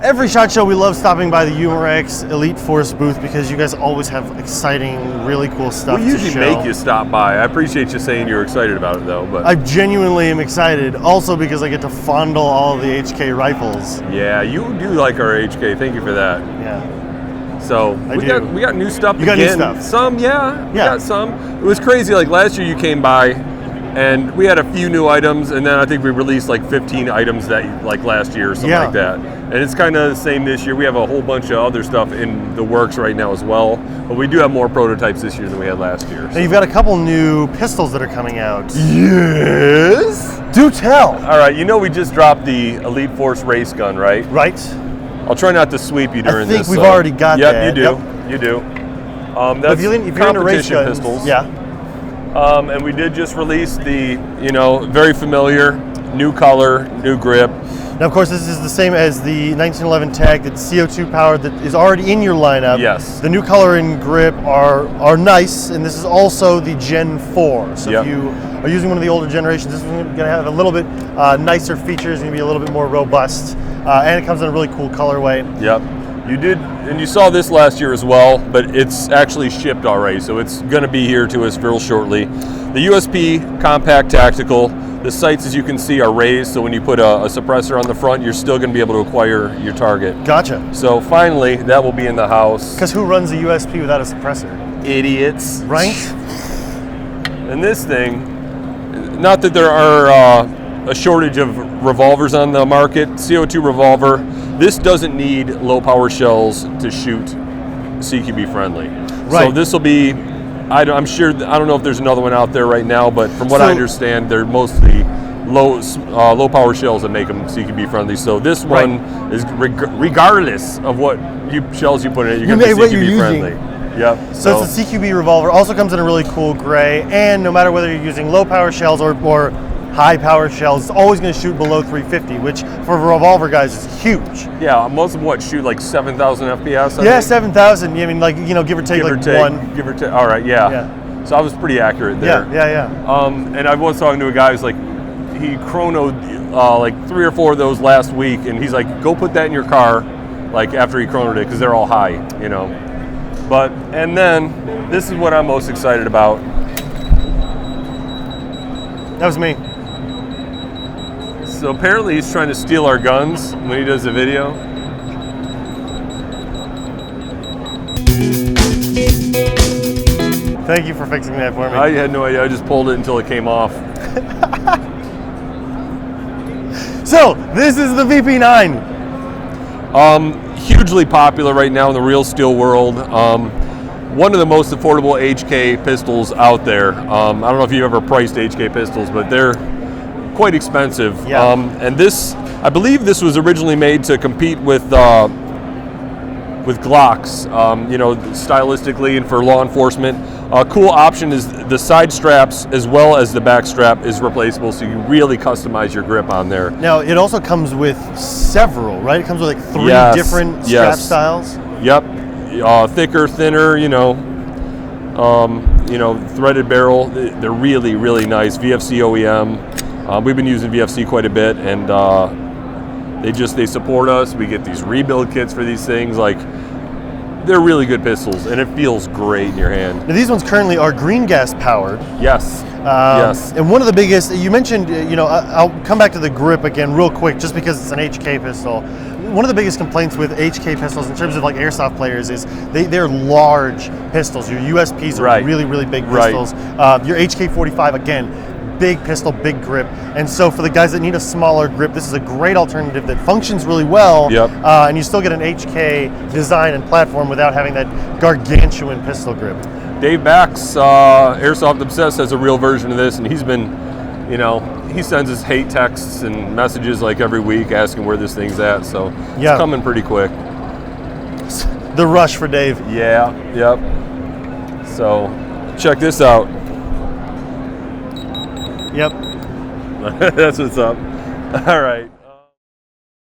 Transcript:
Every SHOT Show, we love stopping by the Umarex Elite Force booth because you guys always have exciting, really cool stuff to show. We usually make you stop by. I appreciate you saying you're excited about it, though. But I genuinely am excited, also because I get to fondle all of the HK rifles. Yeah, you do like our HK. Thank you for that. Yeah. So we got new stuff. You got new stuff. Some, yeah. We got some. It was crazy. Like last year, you came by, and we had a few new items, and then I think we released like 15 items that like last year or something like that. And it's kind of the same this year. We have a whole bunch of other stuff in the works right now as well, but we do have more prototypes this year than we had last year. Now you've got a couple new pistols that are coming out. Yes. Do tell. All right, you know we just dropped the Elite Force race gun, right? Right. I'll try not to sweep you during this. I think we've already got that. Yep, you do. Yep. You do. That's if you're into race guns, pistols. Yeah. And we did just release the, very familiar, new color, new grip. Now, of course, this is the same as the 1911 tag that's CO2 powered that is already in your lineup. Yes. The new color and grip are nice, and this is also the Gen 4. So if you are using one of the older generations, this is going to have a little bit nicer features, going to be a little bit more robust, and it comes in a really cool colorway. Yep. You did, and you saw this last year as well, but it's actually shipped already, so it's going to be here to us real shortly. The USP Compact Tactical, the sights, as you can see, are raised, so when you put a suppressor on the front, you're still going to be able to acquire your target. Gotcha. So finally, that will be in the house. Because who runs a USP without a suppressor? Idiots. Right? And this thing, not that there are a shortage of revolvers on the market, CO2 revolver, this doesn't need low power shells to shoot CQB friendly. Right. So this will be, I don't know if there's another one out there right now, but from what I understand, they're mostly low power shells that make them CQB friendly. So this one is regardless of what shells you put in it, you're going to be CQB friendly. Yep. So it's a CQB revolver. Also comes in a really cool gray, and no matter whether you're using low power shells or high power shells, it's always going to shoot below 350, which for revolver guys is huge. Yeah, most of them shoot like 7,000 FPS. Yeah, 7,000. I mean, give or take, one. Give or take. All right, yeah. So I was pretty accurate there. Yeah. And I was talking to a guy who's like, he chronoed like 3 or 4 of those last week, and he's like, go put that in your car, like after he chronoed it, because they're all high, But and then this is what I'm most excited about. That was me. So apparently he's trying to steal our guns when he does the video. Thank you for fixing that for me. I had no idea. I just pulled it until it came off. So this is the VP9. Hugely popular right now in the real steel world. One of the most affordable HK pistols out there. I don't know if you've ever priced HK pistols, but they're quite expensive. Yeah. And this, I believe this was originally made to compete with Glocks, stylistically and for law enforcement. A cool option is the side straps as well as the back strap is replaceable, so you really customize your grip on there. Now, it also comes with several, right? It comes with like 3 different strap styles. Yep. Thicker, thinner, threaded barrel. They're really, really nice. VFC OEM. We've been using VFC quite a bit, and they support us. We get these rebuild kits for these things. Like, they're really good pistols, and it feels great in your hand. Now, these ones currently are green gas powered. Yes. Yes. And one of the biggest, you mentioned, I'll come back to the grip again real quick, just because it's an HK pistol. One of the biggest complaints with HK pistols in terms of like airsoft players is they're large pistols. Your USPs are really, really big pistols. Your HK45, again, big pistol, big grip. And so for the guys that need a smaller grip, this is a great alternative that functions really well. Yep. And you still get an HK design and platform without having that gargantuan pistol grip. Dave Bax, Airsoft Obsessed, has a real version of this, and he's been, he sends us hate texts and messages like every week asking where this thing's at, so it's coming pretty quick. The rush for Dave. Yeah, yep. So check this out. Yep. That's what's up. All right.